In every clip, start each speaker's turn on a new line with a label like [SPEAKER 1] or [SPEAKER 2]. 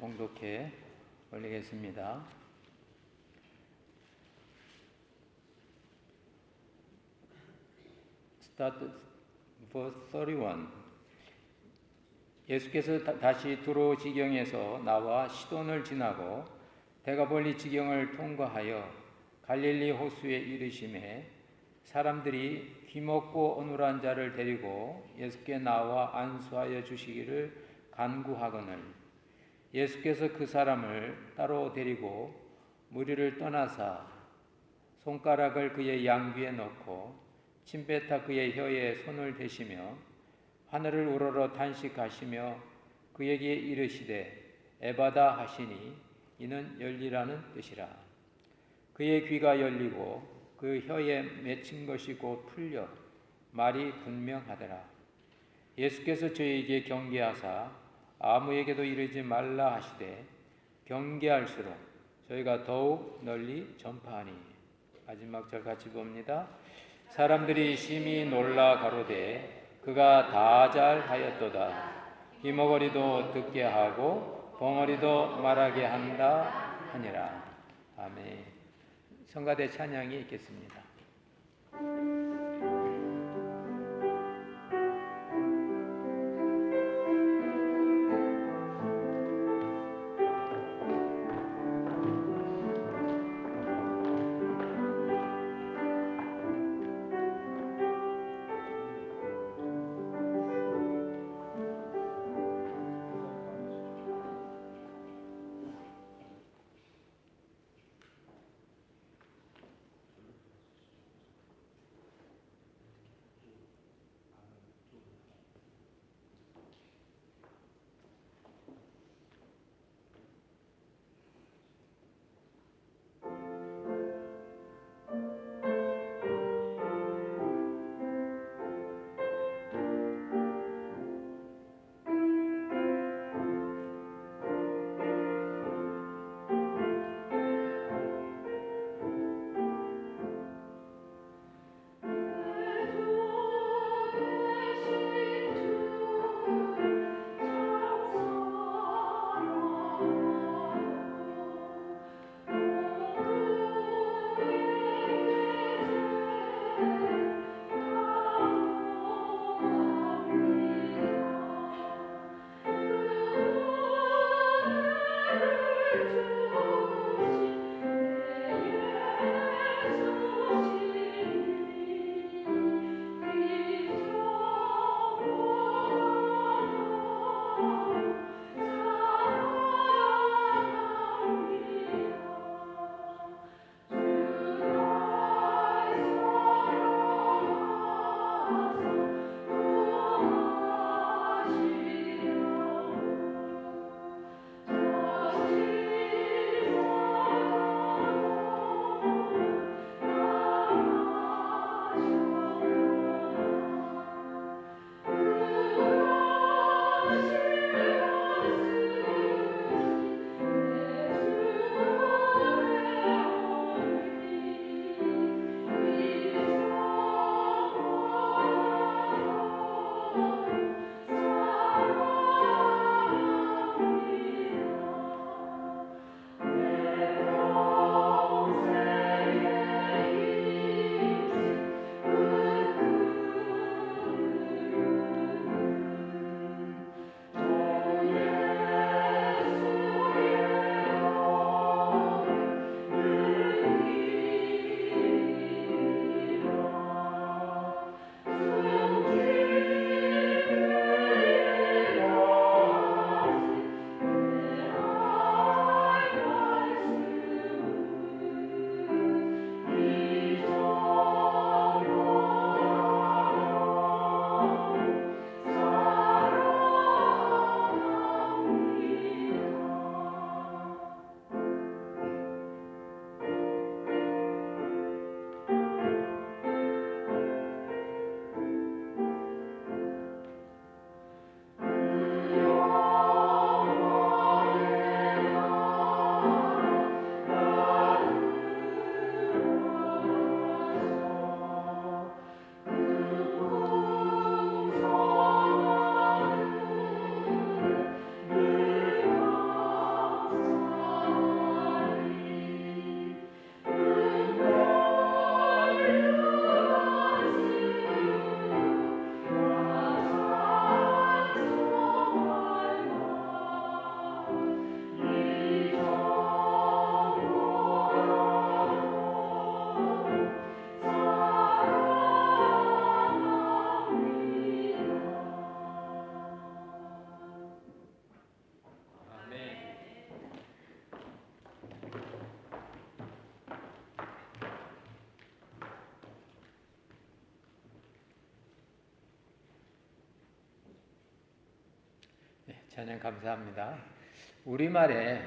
[SPEAKER 1] 봉독해 올리겠습니다. Start verse 31. 예수께서 다시 두로 지경에서 나와 시돈을 지나고 데가볼리 지경을 통과하여 갈릴리 호수에 이르심에 사람들이 귀먹고 어눌한 자를 데리고 예수께 나와 안수하여 주시기를 간구하거늘 예수께서 그 사람을 따로 데리고 무리를 떠나사 손가락을 그의 양귀에 넣고 침뱉어 그의 혀에 손을 대시며 하늘을 우러러 단식하시며 그에게 이르시되 에바다 하시니 이는 열리라는 뜻이라. 그의 귀가 열리고 그 혀에 맺힌 것이 곧 풀려 말이 분명하더라. 예수께서 저희에게 경계하사 아무에게도 이르지 말라 하시되 경계할수록 저희가 더욱 널리 전파하니. 마지막 절 같이 봅니다. 사람들이 심히 놀라 가로되 그가 다 잘하였도다. 귀머거리도 듣게 하고 벙어리도 말하게 한다 하니라. 아멘. 성가대 찬양이 있겠습니다. 찬양 감사합니다. 우리말에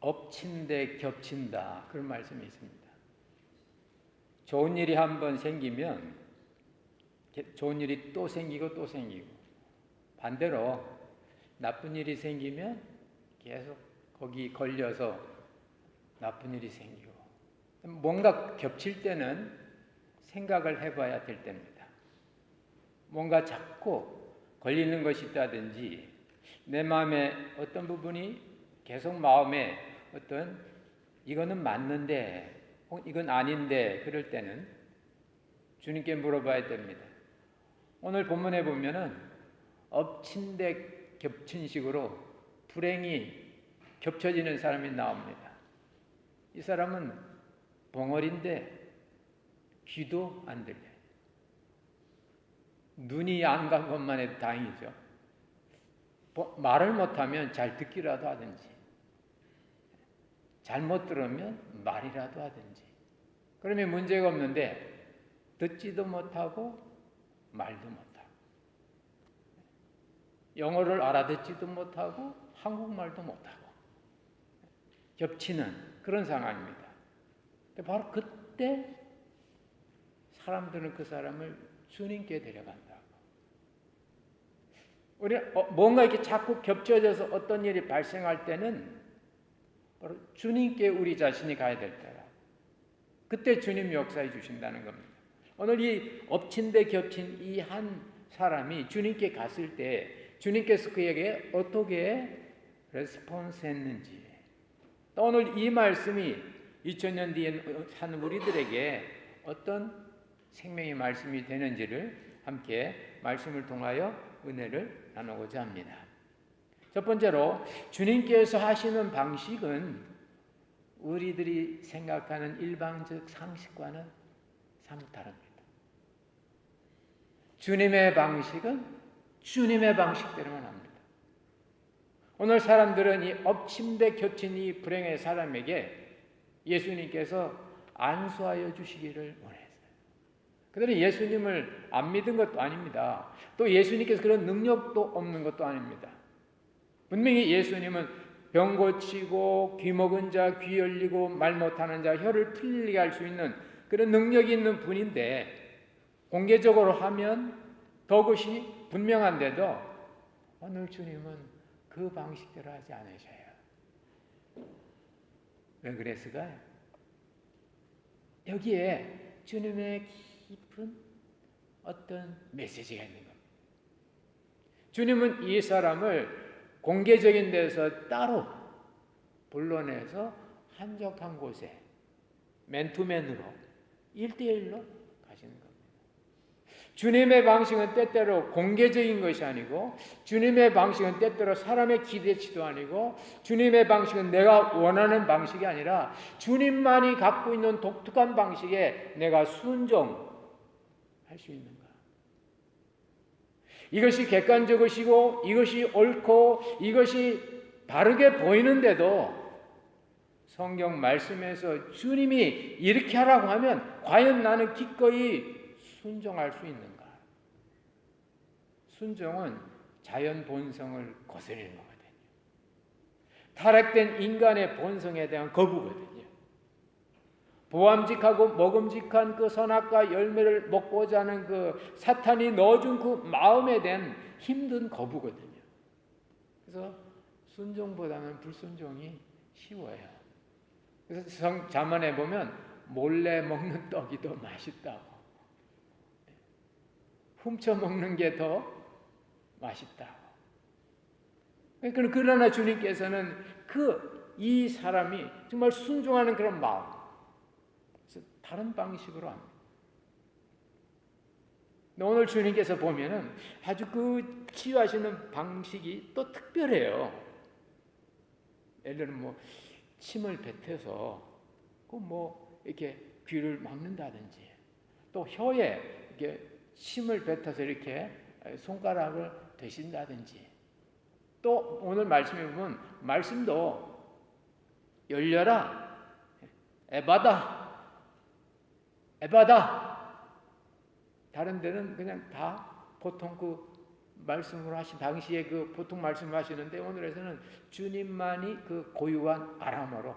[SPEAKER 1] 엎친데 겹친다 그런 말씀이 있습니다. 좋은 일이 한번 생기면 좋은 일이 또 생기고 또 생기고, 반대로 나쁜 일이 생기면 계속 거기 걸려서 나쁜 일이 생기고, 뭔가 겹칠 때는 생각을 해봐야 될 때입니다. 뭔가 자꾸 걸리는 것이 있다든지 내 마음에 어떤 부분이 계속 마음에 어떤 이거는 맞는데 이건 아닌데 그럴 때는 주님께 물어봐야 됩니다. 오늘 본문에 보면은 엎친 데 겹친 식으로 불행이 겹쳐지는 사람이 나옵니다. 이 사람은 벙어리인데 귀도 안 들려요. 눈이 안 간 것만 해도 다행이죠. 말을 못하면 잘 듣기라도 하든지, 잘못 들으면 말이라도 하든지, 그러면 문제가 없는데 듣지도 못하고 말도 못하고, 영어를 알아듣지도 못하고 한국말도 못하고 겹치는 그런 상황입니다. 바로 그때 사람들은 그 사람을 주님께 데려간다고. 우리 뭔가 이렇게 자꾸 겹쳐져서 어떤 일이 발생할 때는 바로 주님께 우리 자신이 가야 될 때라. 그때 주님 역사해 주신다는 겁니다. 오늘 이 엎친 데 겹친 이 한 사람이 주님께 갔을 때 주님께서 그에게 어떻게 레스폰스 했는지, 또 오늘 이 말씀이 2000년 뒤에 사는 우리들에게 어떤 생명의 말씀이 되는지를 함께 말씀을 통하여 은혜를 나누고자 합니다. 첫 번째로, 주님께서 하시는 방식은 우리들이 생각하는 일방적 상식과는 사뭇 다릅니다. 주님의 방식은 주님의 방식대로만 합니다. 오늘 사람들은 이 엎친 데 겹친 이 불행의 사람에게 예수님께서 안수하여 주시기를 원했어요. 그들은 예수님을 안 믿은 것도 아닙니다. 또 예수님께서 그런 능력도 없는 것도 아닙니다. 분명히 예수님은 병 고치고 귀 먹은 자 귀 열리고 말 못하는 자 혀를 틀리게 할 수 있는 그런 능력이 있는 분인데, 공개적으로 하면 더욱이 분명한데도 오늘 주님은 그 방식대로 하지 않으셔요. 왜 그랬을까요? 여기에 주님의 깊은 어떤 메시지가 있는 겁니다. 주님은 이 사람을 공개적인 데서 따로 불러내서 한적한 곳에 맨투맨으로 1대1로 가시는 겁니다. 주님의 방식은 때때로 공개적인 것이 아니고, 주님의 방식은 때때로 사람의 기대치도 아니고, 주님의 방식은 내가 원하는 방식이 아니라 주님만이 갖고 있는 독특한 방식에 내가 순종할 수 있는가. 이것이 객관적이시고 이것이 옳고 이것이 바르게 보이는데도 성경 말씀에서 주님이 이렇게 하라고 하면 과연 나는 기꺼이 순종할 수 있는가? 순종은 자연 본성을 거스르는 거거든요. 타락된 인간의 본성에 대한 거부거든요. 보암직하고 먹음직한 그 선악과 열매를 먹고자 하는 그 사탄이 넣어준 그 마음에 대한 힘든 거부거든요. 그래서 순종보다는 불순종이 쉬워요. 그래서 잠언에 보면 몰래 먹는 떡이 더 맛있다고, 훔쳐 먹는 게 더 맛있다고. 그러나 주님께서는 이 사람이 정말 순종하는 그런 마음, 다른 방식으로 합니다. 오늘 주님께서 보면은 아주 그 치유하시는 방식이 또 특별해요. 예를 들면 뭐 침을 뱉어서 이렇게 귀를 막는다든지, 또 혀에 이렇게 침을 뱉어서 이렇게 손가락을 대신다든지, 또 오늘 말씀에 보면 말씀도 열려라, 에바다, 다른 데는 그냥 다 보통 그 말씀을 하신 당시에 그 보통 말씀하시는데 오늘에서는 주님만이 그 고유한 아람어로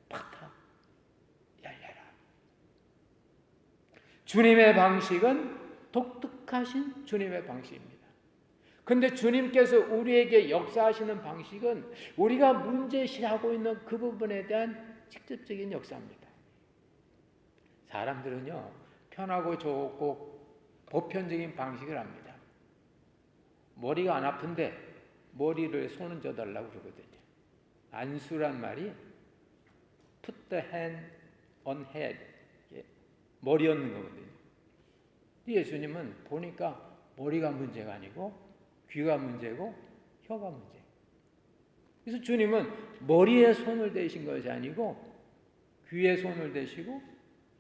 [SPEAKER 1] 파타 열려라. 주님의 방식은 독특하신 주님의 방식입니다. 근데 주님께서 우리에게 역사하시는 방식은 우리가 문제시하고 있는 그 부분에 대한 직접적인 역사입니다. 사람들은요, 편하고 좋고 보편적인 방식을 합니다. 머리가 안 아픈데 머리를 손 얹어달라고 그러거든요. 안수란 말이 put the hand on head, 머리 얹는 거거든요. 예수님은 보니까 머리가 문제가 아니고 귀가 문제고 혀가 문제. 그래서 주님은 머리에 손을 대신 것이 아니고 귀에 손을 대시고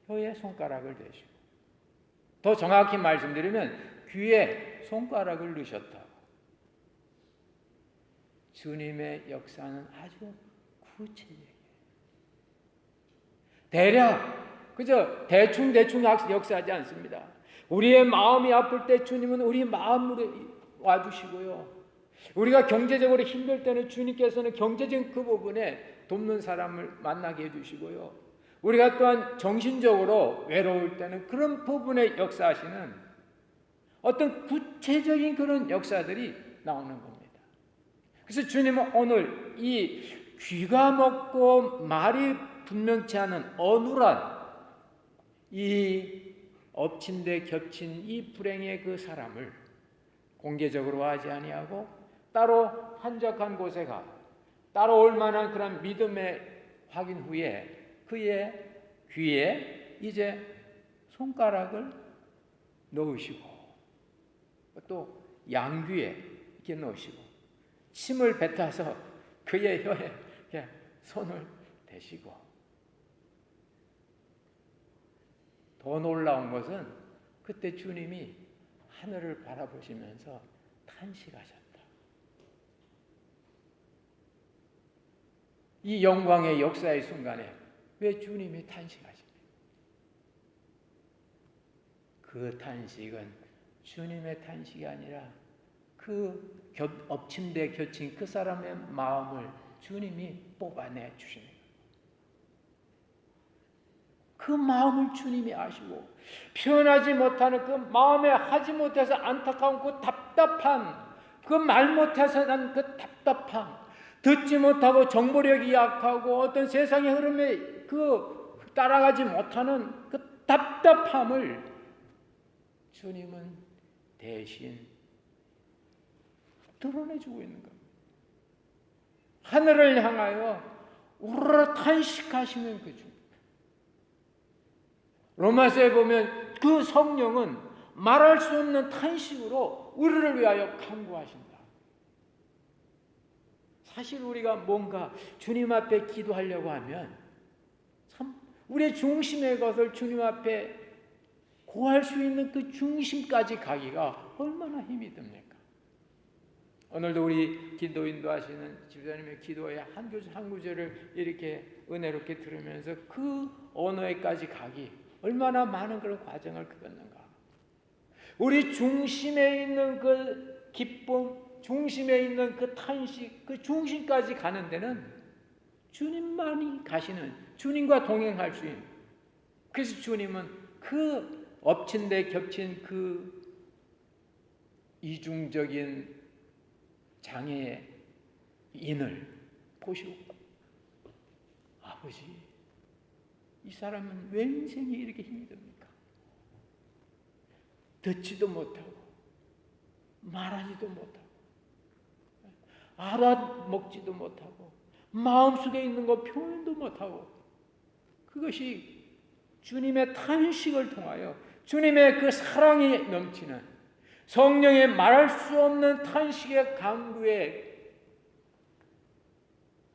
[SPEAKER 1] 혀에 손가락을 대시고, 더 정확히 말씀드리면 귀에 손가락을 넣으셨다고. 주님의 역사는 아주 구체적이에요. 대략 그저 대충 역사하지 않습니다. 우리의 마음이 아플 때 주님은 우리 마음으로 와주시고요. 우리가 경제적으로 힘들 때는 주님께서는 경제적인 그 부분에 돕는 사람을 만나게 해주시고요. 우리가 또한 정신적으로 외로울 때는 그런 부분에 역사하시는 어떤 구체적인 그런 역사들이 나오는 겁니다. 그래서 주님은 오늘 이 귀가 먹고 말이 분명치 않은 어눌한 이 엎친 데 겹친 이 불행의 그 사람을 공개적으로 하지 아니하고 따로 한적한 곳에 가 따로 올 만한 그런 믿음의 확인 후에 그의 귀에 이제 손가락을 넣으시고 또 양귀에 이렇게 넣으시고 침을 뱉어서 그의 혀에 손을 대시고, 더 놀라운 것은 그때 주님이 하늘을 바라보시면서 탄식하셨다. 이 영광의 역사의 순간에 왜 주님이 탄식하십니까? 그 탄식은 주님의 탄식이 아니라 그 엎친 데 겹친 그 사람의 마음을 주님이 뽑아내 주시는 거예요. 그 마음을 주님이 아시고 표현하지 못하는 그 마음에 하지 못해서 안타까운 그 답답함, 그 말 못해서 난 그 답답함, 듣지 못하고 정보력이 약하고 어떤 세상의 흐름에 그 따라가지 못하는 그 답답함을 주님은 대신 드러내주고 있는 겁니다. 하늘을 향하여 우러러 탄식하시는 그 주. 로마서에 보면 그 성령은 말할 수 없는 탄식으로 우리를 위하여 간구하신다. 사실 우리가 뭔가 주님 앞에 기도하려고 하면 참 우리의 중심의 것을 주님 앞에 구할 수 있는 그 중심까지 가기가 얼마나 힘이 듭니까? 오늘도 우리 기도 인도하시는 집사님의 기도의 한 구절을 이렇게 은혜롭게 들으면서 그 언어에까지 가기 얼마나 많은 그런 과정을 겪었는가. 우리 중심에 있는 그 기쁨, 중심에 있는 그 탄식, 그 중심까지 가는 데는 주님만이 가시는, 주님과 동행할 수 있는. 그래서 주님은 그 엎친 데 겹친 그 이중적인 장애인을 보시고, 아버지, 이 사람은 왜 인생이 이렇게 힘듭니까? 듣지도 못하고 말하지도 못하고 알아먹지도 못하고 마음속에 있는 거 표현도 못하고, 그것이 주님의 탄식을 통하여 주님의 그 사랑이 넘치는 성령의 말할 수 없는 탄식의 강구의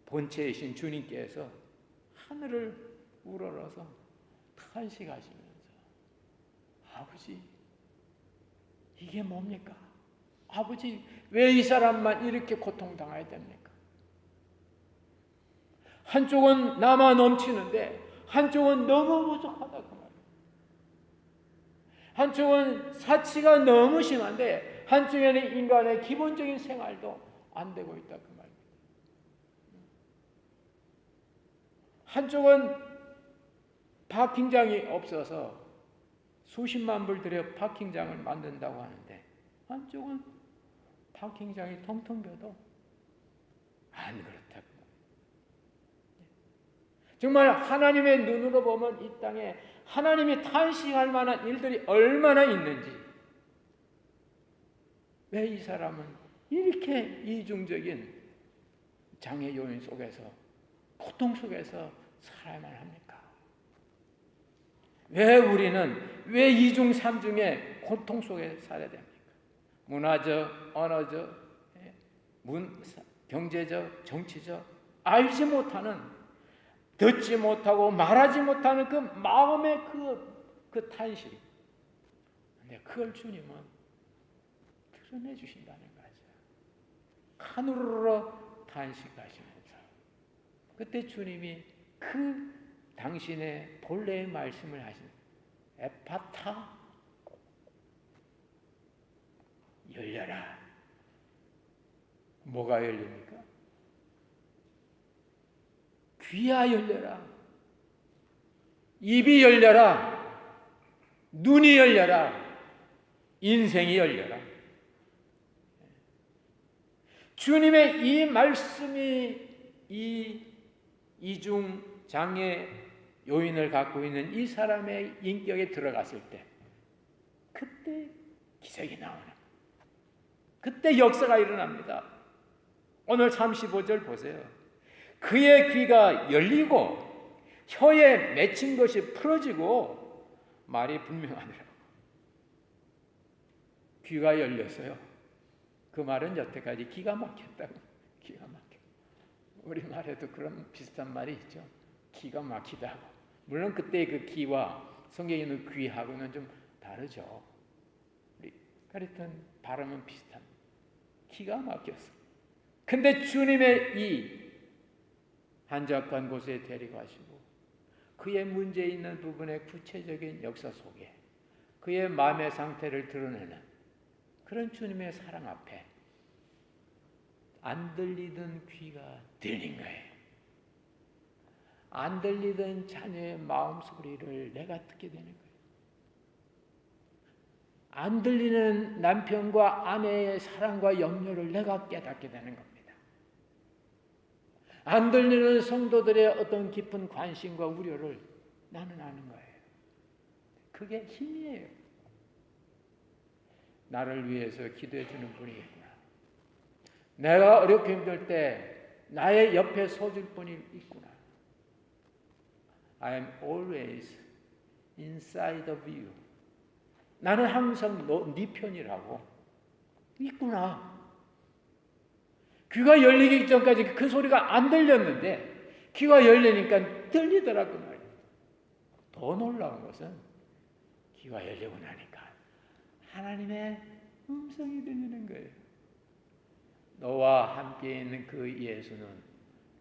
[SPEAKER 1] 본체이신 주님께서 하늘을 우러러서 탄식하시면서, 아버지, 이게 뭡니까? 아버지, 왜 이 사람만 이렇게 고통당해야 됩니까? 한쪽은 나만 넘치는데 한쪽은 너무 부족하다 그 말이에요. 한쪽은 사치가 너무 심한데 한쪽에는 인간의 기본적인 생활도 안 되고 있다 그 말입니다. 한쪽은 파킹장이 없어서 수십만 불 들여 파킹장을 만든다고 하는데 한쪽은 파킹장이 텅텅 비어도 안 그렇다고. 정말 하나님의 눈으로 보면 이 땅에 하나님이 탄식할 만한 일들이 얼마나 있는지, 왜 이 사람은 이렇게 이중적인 장애 요인 속에서, 고통 속에서 살아야만 합니까? 왜 우리는 왜 이중 삼중의 고통 속에 살아야 됩니까? 문화적, 언어적, 경제적, 정치적, 알지 못하는, 듣지 못하고 말하지 못하는 그 마음의 그 탄식. 근데 그걸 주님은 드러내 주신다는 거죠. 하늘으로 탄식하시면서 그때 주님이 그 당신의 본래의 말씀을 하신 에파타, 열려라. 뭐가 열립니까? 귀야 열려라. 입이 열려라. 눈이 열려라. 인생이 열려라. 주님의 이 말씀이 이 이중 장애 요인을 갖고 있는 이 사람의 인격에 들어갔을 때 그때 기적이 나오는, 그때 역사가 일어납니다. 오늘 35절 보세요. 그의 귀가 열리고 혀에 맺힌 것이 풀어지고 말이 분명하더라고. 귀가 열렸어요. 그 말은 여태까지 기가 막혔다고. 기가 막혀. 우리 말에도 그런 비슷한 말이 있죠. 기가 막히다고. 물론 그때 그 기와 성경에 있는 귀하고는 좀 다르죠. 그랬던 발음은 비슷합니다. 기가 막혔어. 근데 주님의 이 한적한 곳에 데리고 가시고 그의 문제 있는 부분의 구체적인 역사 속에 그의 마음의 상태를 드러내는 그런 주님의 사랑 앞에 안 들리던 귀가 들린 거예요. 안 들리던 자녀의 마음 소리를 내가 듣게 되는 거예요. 안 들리는 남편과 아내의 사랑과 염려를 내가 깨닫게 되는 겁니다. 안 들리는 성도들의 어떤 깊은 관심과 우려를 나는 아는 거예요. 그게 힘이에요. 나를 위해서 기도해 주는 분이 있구나. 내가 어렵고 힘들 때 나의 옆에 서줄 분이 있구나. I am always inside of you. 나는 항상 네 편이라고. 있구나. 귀가 열리기 전까지 그 소리가 안 들렸는데 귀가 열리니까 들리더라고 말이에요. 더 놀라운 것은 귀가 열리고 나니까 하나님의 음성이 들리는 거예요. 너와 함께 있는 그 예수는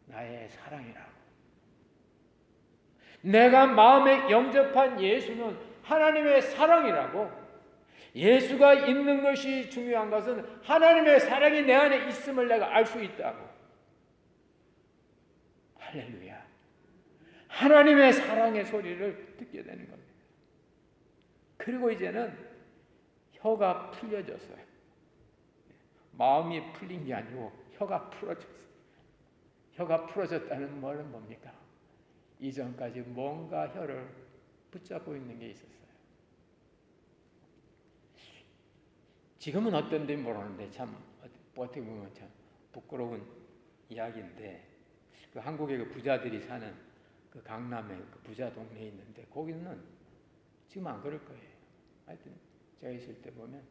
[SPEAKER 1] 나의 사랑이라고. 내가 마음에 영접한 예수는 하나님의 사랑이라고. 예수가 있는 것이 중요한 것은 하나님의 사랑이 내 안에 있음을 내가 알 수 있다고. 할렐루야. 하나님의 사랑의 소리를 듣게 되는 겁니다. 그리고 이제는 혀가 풀려졌어요. 마음이 풀린 게 아니고 혀가 풀어졌어요. 혀가 풀어졌다는 말은 뭡니까? 이전까지 뭔가 혀를 붙잡고 있는 게 있었어요. 지금은 어떤지 모르는데 참 어떻게 보면 참 부끄러운 이야기인데 그 한국의 그 부자들이 사는 그 강남에 그 부자 동네에 있는데 거기는 지금 안 그럴 거예요. 하여튼 제가 있을 때 보면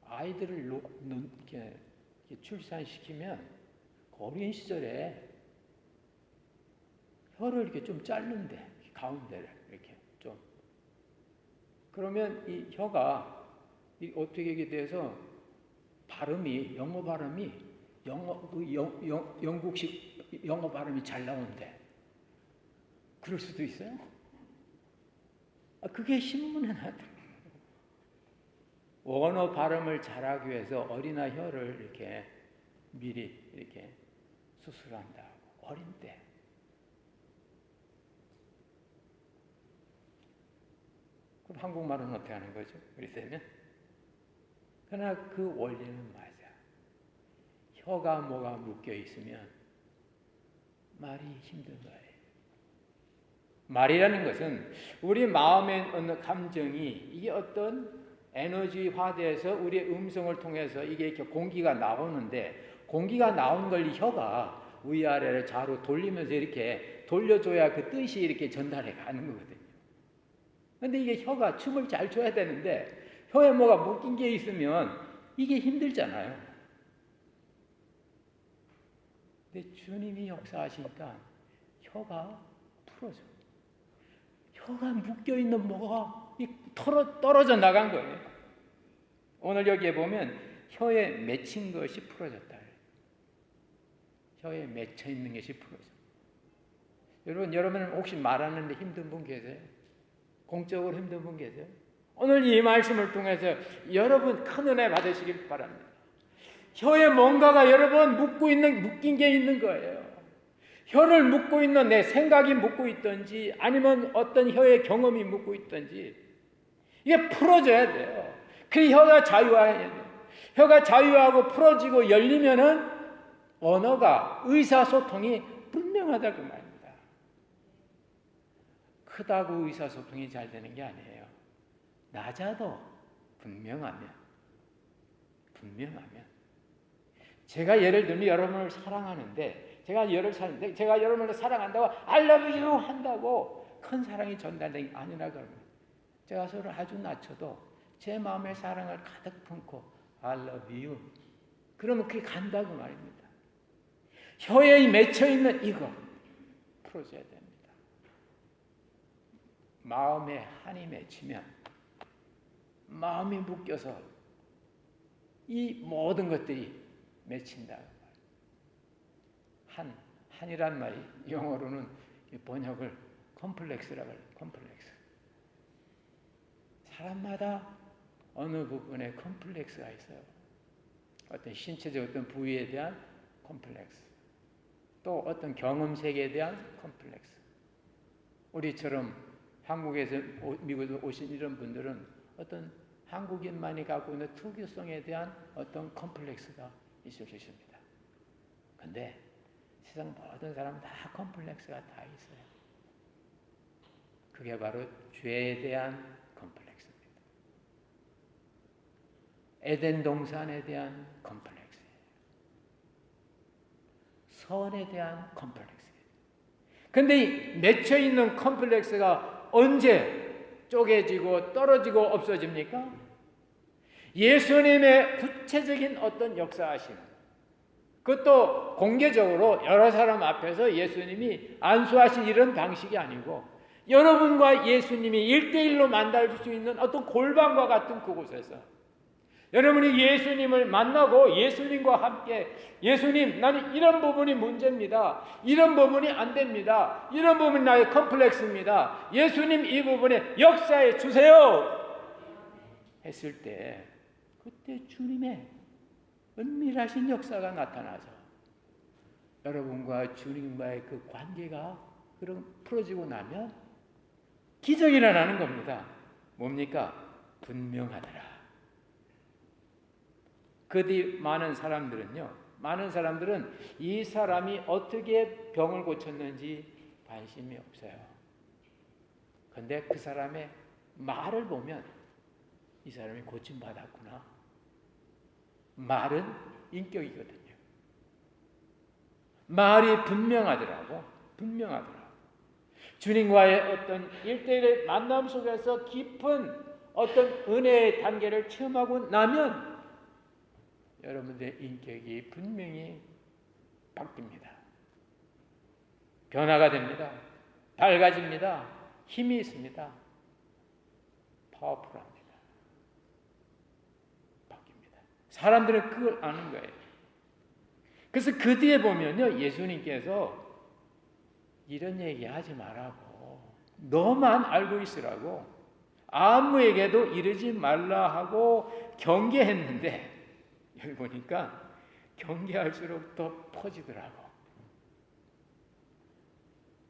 [SPEAKER 1] 아이들을 이렇게 출산시키면 어린 시절에 혀를 이렇게 좀 자른대. 가운데를 이렇게 좀. 그러면 이 혀가 어떻게 이게 돼서 발음이 영어 발음이 영국식 영어 발음이 잘 나오는데 그럴 수도 있어요. 그게 신문에 나왔더라고요. 언어 발음을 잘하기 위해서 어린아 혀를 이렇게 미리 이렇게 수술한다고. 어린 때. 그럼 한국말은 어떻게 하는 거죠? 우리 때는? 그러나 그 원리는 맞아. 혀가 뭐가 묶여 있으면 말이 힘든 거예요. 말이라는 것은 우리 마음에 어느 감정이 이게 어떤 에너지화돼서 우리의 음성을 통해서 이게 이렇게 공기가 나오는데, 공기가 나온 걸 이 혀가 위아래를 좌로 돌리면서 이렇게 돌려줘야 그 뜻이 이렇게 전달해 가는 거거든요. 근데 이게 혀가 춤을 잘 춰야 되는데 혀에 뭐가 묶인 게 있으면 이게 힘들잖아요. 근데 주님이 역사하시니까 혀가 풀어져. 혀가 묶여있는 뭐가 떨어져 나간 거예요. 오늘 여기에 보면 혀에 맺힌 것이 풀어졌다. 혀에 맺혀 있는 것이 풀어져. 여러분 혹시 말하는데 힘든 분 계세요? 공적으로 힘든 분 계세요? 오늘 이 말씀을 통해서 여러분 큰 은혜 받으시길 바랍니다. 혀에 뭔가가 여러분 묶인 게 있는 거예요. 혀를 묶고 있는 내 생각이 묶고 있든지 아니면 어떤 혀의 경험이 묶고 있든지 이게 풀어져야 돼요. 그 혀가 자유해야 돼요. 혀가 자유하고 풀어지고 열리면은 언어가 의사소통이 분명하다 그 말입니다. 크다고 의사소통이 잘 되는 게 아니에요. 낮아도 분명하면 제가 예를 들면 여러분을 사랑하는데 제가 여러분을 사랑한다고 I love you 한다고 큰 사랑이 전달되는 게 아니라 그러면 제가 서로 아주 낮춰도 제 마음의 사랑을 가득 품고 I love you 그러면 그게 간다고 말입니다. 혀에 맺혀있는 이거 풀어줘야 됩니다. 마음에 한이 맺히면 마음이 묶여서 이 모든 것들이 맺힌다. 한이란 말이 영어로는 번역을 컴플렉스라고 해요. 컴플렉스. 사람마다 어느 부분에 컴플렉스가 있어요. 어떤 신체적 어떤 부위에 대한 컴플렉스. 또 어떤 경험 세계에 대한 컴플렉스. 우리처럼 한국에서 미국에서 오신 이런 분들은 어떤 한국인만이 갖고 있는 특유성에 대한 어떤 컴플렉스가 있을 수 있습니다. 그런데 세상 모든 사람은 다 컴플렉스가 다 있어요. 그게 바로 죄에 대한 컴플렉스입니다. 에덴 동산에 대한 컴플렉스예요. 선에 대한 컴플렉스예요. 그런데 맺혀 있는 컴플렉스가 언제 쪼개지고 떨어지고 없어집니까? 예수님의 구체적인 어떤 역사하심, 그것도 공개적으로 여러 사람 앞에서 예수님이 안수하신 이런 방식이 아니고 여러분과 예수님이 1대1로 만날 수 있는 어떤 골방과 같은 그곳에서 여러분이 예수님을 만나고 예수님과 함께 예수님 나는 이런 부분이 문제입니다. 이런 부분이 안 됩니다. 이런 부분이 나의 컴플렉스입니다. 예수님 이 부분에 역사해 주세요 했을 때 그때 주님의 은밀하신 역사가 나타나서 여러분과 주님과의 그 관계가 그런 풀어지고 나면 기적이 일어나는 겁니다. 뭡니까? 분명하더라. 그 뒤 많은 사람들은 이 사람이 어떻게 병을 고쳤는지 관심이 없어요. 그런데 그 사람의 말을 보면 이 사람이 고침받았구나. 말은 인격이거든요. 말이 분명하더라고. 주님과의 어떤 1대1의 만남 속에서 깊은 어떤 은혜의 단계를 체험하고 나면 여러분들의 인격이 분명히 바뀝니다. 변화가 됩니다. 밝아집니다. 힘이 있습니다. 파워풀합니다. 바뀝니다. 사람들은 그걸 아는 거예요. 그래서 그 뒤에 보면요, 예수님께서 이런 얘기 하지 말라고, 너만 알고 있으라고, 아무에게도 이르지 말라 하고 경계했는데 여기 보니까 경계할수록 더 퍼지더라고.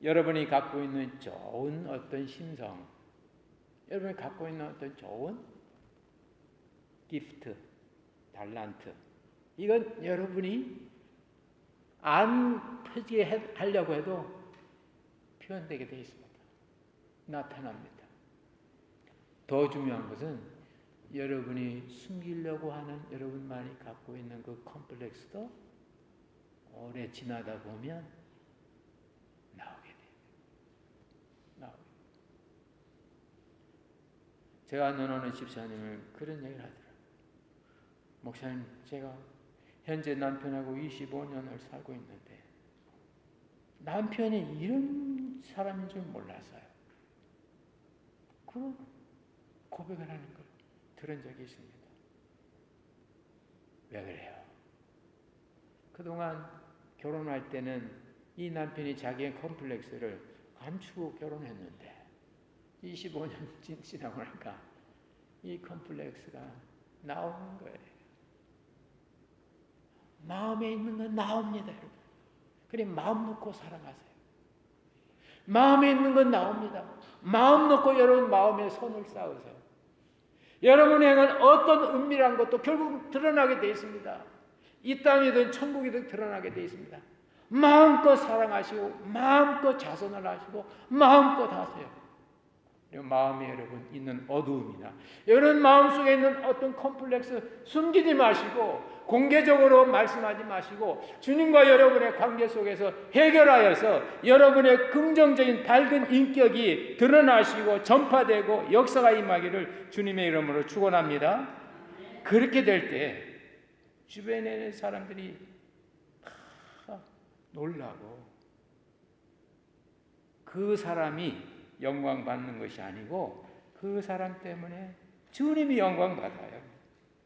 [SPEAKER 1] 여러분이 갖고 있는 좋은 어떤 심성, 여러분이 갖고 있는 어떤 좋은 기프트, 달란트, 이건 여러분이 안 표지게 하려고 해도 표현되게 되어 있습니다. 나타납니다. 더 중요한 것은 여러분이 숨기려고 하는 여러분만이 갖고 있는 그 컴플렉스도 오래 지나다 보면 나오게 돼요. 나오게. 제가 아는 어느 집사님을 그런 얘기를 하더라고요. 목사님, 제가 현재 남편하고 25년을 살고 있는데 남편이 이런 사람인 줄 몰랐어요. 그런 고백을 하는 걸 들은 적이 있습니다. 왜 그래요? 그동안 결혼할 때는 이 남편이 자기의 컴플렉스를 감추고 결혼했는데 25년 지나고 나니까 이 컴플렉스가 나오는 거예요. 마음에 있는 건 나옵니다, 여러분. 그래, 마음 놓고 살아가세요. 마음에 있는 건 나옵니다. 마음 놓고 여러분 마음에 손을 쌓으세요. 여러분의 행은 어떤 은밀한 것도 결국 드러나게 되어 있습니다. 이 땅이든 천국이든 드러나게 되어 있습니다. 마음껏 사랑하시고 마음껏 자선을 하시고 마음껏 하세요. 마음에 여러분 있는 어두움이나 여러분 마음속에 있는 어떤 컴플렉스 숨기지 마시고 공개적으로 말씀하지 마시고 주님과 여러분의 관계 속에서 해결하여서 여러분의 긍정적인 밝은 인격이 드러나시고 전파되고 역사가 임하기를 주님의 이름으로 축원합니다. 그렇게 될 때 주변에 있는 사람들이 다 놀라고 그 사람이 영광 받는 것이 아니고 그 사람 때문에 주님이 영광 받아요.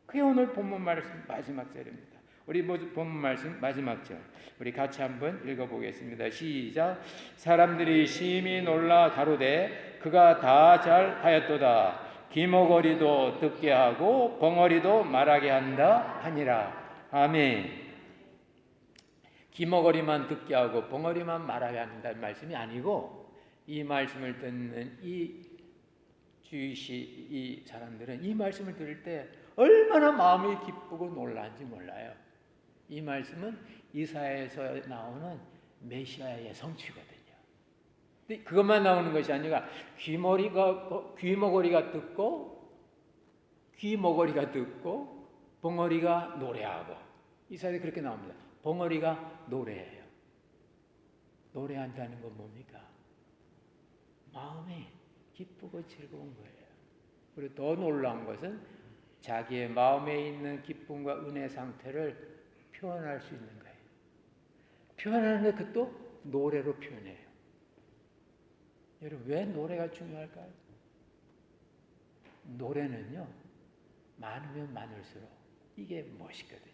[SPEAKER 1] 그게 오늘 본문 말씀 마지막 절입니다. 우리 본문 말씀 마지막 절 우리 같이 한번 읽어보겠습니다. 시작. 사람들이 심히 놀라 가로되 그가 다 잘하였도다. 기머거리도 듣게 하고 벙어리도 말하게 한다 하니라. 아멘. 기머거리만 듣게 하고 벙어리만 말하게 한다는 말씀이 아니고 이 말씀을 듣는 이 주이시 이 사람들은 이 말씀을 들을 때 얼마나 마음이 기쁘고 놀란지 몰라요. 이 말씀은 이사야에서 나오는 메시아의 성취거든요. 근데 그것만 나오는 것이 아니라 귀머거리가 듣고 벙어리가 노래하고 이사야에 그렇게 나옵니다. 벙어리가 노래해요. 노래한다는 건 뭡니까? 마음이 기쁘고 즐거운 거예요. 그리고 더 놀라운 것은 자기의 마음에 있는 기쁨과 은혜 상태를 표현할 수 있는 거예요. 표현하는데 그것도 노래로 표현해요. 여러분, 왜 노래가 중요할까요? 노래는요, 많으면 많을수록 이게 멋있거든요.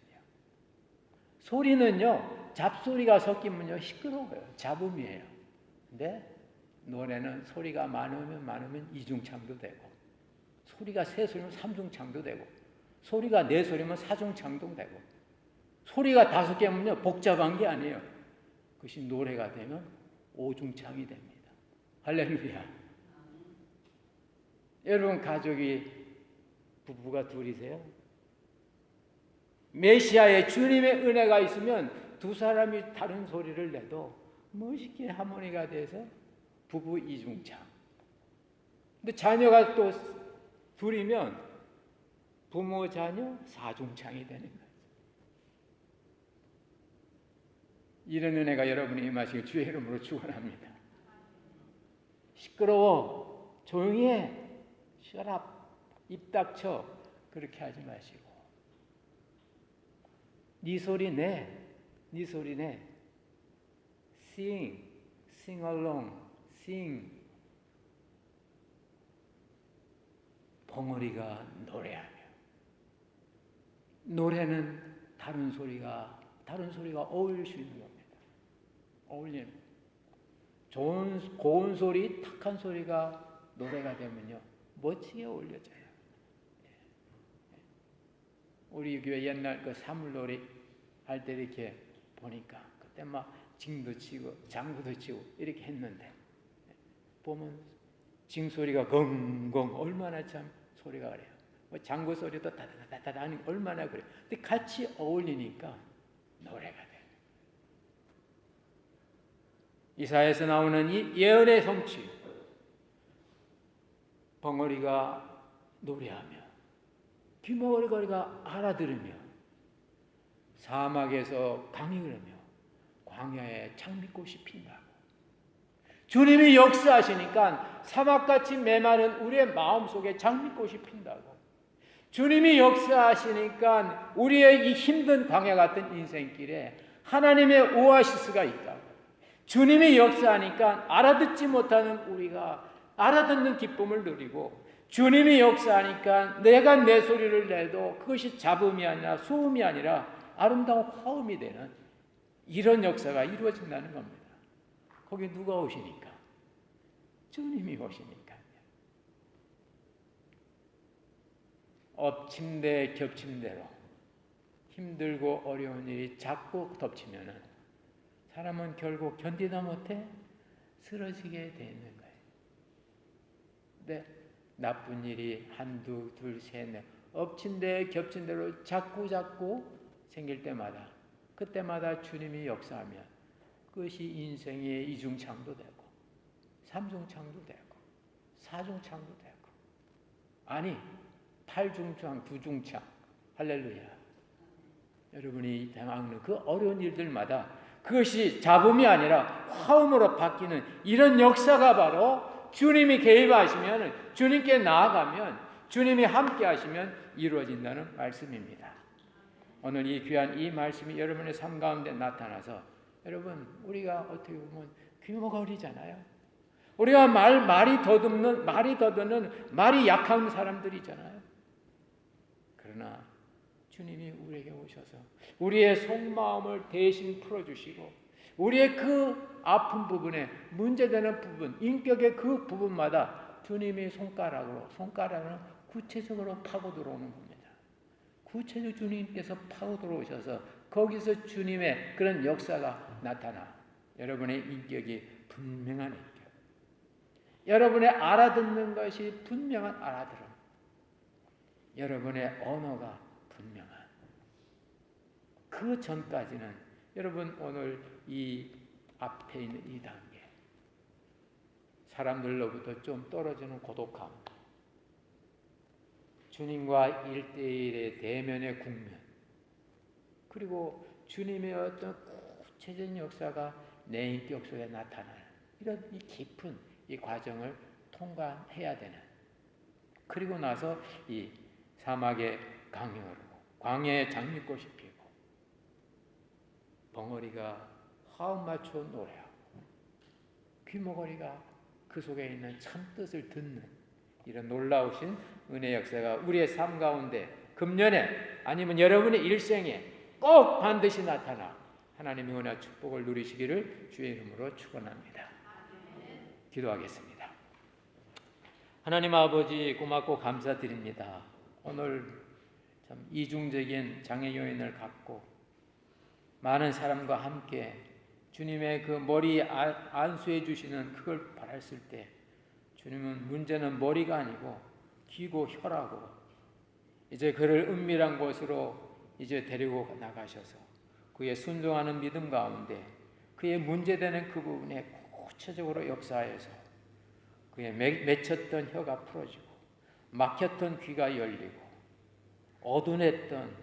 [SPEAKER 1] 소리는요, 잡소리가 섞이면요, 시끄러워요. 잡음이에요. 근데 노래는 소리가 많으면 이중창도 되고, 소리가 세 소리면 삼중창도 되고, 소리가 네 소리면 사중창도 되고, 소리가 다섯 개면요 복잡한 게 아니에요. 그것이 노래가 되면 오중창이 됩니다. 할렐루야. 여러분 가족이 부부가 둘이세요? 메시아의 주님의 은혜가 있으면 두 사람이 다른 소리를 내도 멋있게 하모니가 돼서 부부 이중창. 근데 자녀가 또 둘이면 부모 자녀 사중창이 되는 거예요. 이런 은혜가 여러분이 임하시길 주의 이름으로 축원합니다. 시끄러워, 조용히 해, shut up, 입 닥쳐, 그렇게 하지 마시고 네 소리 내, 네 소리 내. Sing along, sing. 벙어리가 노래하며, 노래는 다른 소리가 어울릴 수 있는 겁니다. 어울리는. 좋은 고운 소리, 탁한 소리가 노래가 되면요 멋지게 올려져요. 우리 교회 옛날 그 사물놀이 할 때 이렇게 보니까 그때 막 징도 치고 장구도 치고 이렇게 했는데 보면 징 소리가 긍긍 얼마나 참 소리가 그래요. 뭐 장구 소리도 다다다다 하는 얼마나 그래요. 근데 같이 어울리니까 노래가 돼요. 이사야에서 나오는 이 예언의 성취, 벙어리가 노래하며 귀머거리가 알아들으며 사막에서 강이 흐르며 광야에 장미꽃이 핀다고. 주님이 역사하시니까 사막같이 메마른 우리의 마음속에 장미꽃이 핀다고. 주님이 역사하시니까 우리의 이 힘든 광야 같은 인생길에 하나님의 오아시스가 있다고. 주님이 역사하니까 알아듣지 못하는 우리가 알아듣는 기쁨을 누리고, 주님이 역사하니까 내가 내 소리를 내도 그것이 잡음이 아니라 소음이 아니라 아름다운 화음이 되는 이런 역사가 이루어진다는 겁니다. 거기 누가 오시니까? 주님이 오시니까요. 엎침대 겹침대로 힘들고 어려운 일이 자꾸 덮치면은 사람은 결국 견디다 못해 쓰러지게 돼 있는 거예요. 근데 나쁜 일이 한두, 둘, 셋, 넷 엎친데 겹친 대로 자꾸 생길 때마다 그때마다 주님이 역사하면 그것이 인생의 이중창도 되고 삼중창도 되고 사중창도 되고, 아니 팔중창, 두중창, 할렐루야. 여러분이 당하는 그 어려운 일들마다 그것이 잡음이 아니라 화음으로 바뀌는 이런 역사가 바로 주님이 개입하시면, 주님께 나아가면, 주님이 함께 하시면 이루어진다는 말씀입니다. 오늘 이 귀한 이 말씀이 여러분의 삶 가운데 나타나서, 여러분 우리가 어떻게 보면 귀모가 어리잖아요. 우리가 말이 더듬는 말이 약한 사람들이잖아요. 그러나 주님이 우리에게 오셔서 우리의 속마음을 대신 풀어주시고, 우리의 그 아픈 부분에 문제되는 부분, 인격의 그 부분마다 주님이 손가락으로 구체적으로 파고 들어오는 겁니다. 구체적으로 주님께서 파고 들어오셔서 거기서 주님의 그런 역사가 나타나 여러분의 인격이 분명한 인격, 여러분의 알아듣는 것이 분명한 알아들음, 여러분의 언어가 분명한, 그 전까지는 여러분 오늘 이 앞에 있는 이 단계, 사람들로부터 좀 떨어지는 고독함, 주님과 1대1의 대면의 국면, 그리고 주님의 어떤 구체적인 역사가 내 인격 속에 나타나는 이런 이 깊은 이 과정을 통과해야 되는, 그리고 나서 이 사막에 강이 흐르고 광야에 장미꽃이 피고 벙어리가 화음 맞춰 노래하고 귀머거리가 그 속에 있는 참 뜻을 듣는 이런 놀라우신 은혜 역사가 우리의 삶 가운데 금년에 아니면 여러분의 일생에 꼭 반드시 나타나 하나님의 은혜와 축복을 누리시기를 주의 이름으로 축원합니다. 기도하겠습니다. 하나님 아버지, 고맙고 감사드립니다. 오늘 참 이중적인 장애 요인을 갖고 많은 사람과 함께 주님의 그 머리 안수해 주시는 그걸 바랐을 때, 주님은 문제는 머리가 아니고 귀고 혀라고 이제 그를 은밀한 곳으로 이제 데리고 나가셔서 그의 순종하는 믿음 가운데 그의 문제되는 그 부분에 구체적으로 역사하여서 그의 맺혔던 혀가 풀어지고 막혔던 귀가 열리고 어두웠던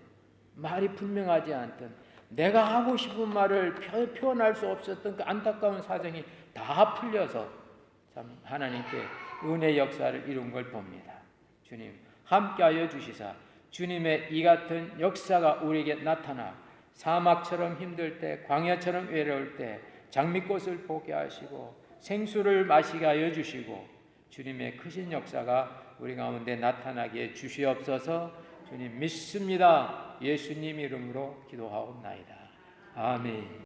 [SPEAKER 1] 말이 분명하지 않던 내가 하고 싶은 말을 표현할 수 없었던 그 안타까운 사정이 다 풀려서 참 하나님께 은혜 역사를 이룬 걸 봅니다. 주님 함께하여 주시사 주님의 이 같은 역사가 우리에게 나타나 사막처럼 힘들 때, 광야처럼 외로울 때 장미꽃을 보게 하시고 생수를 마시게 하여 주시고 주님의 크신 역사가 우리 가운데 나타나게 주시옵소서. 주님 믿습니다. 예수님 이름으로 기도하옵나이다. 아멘.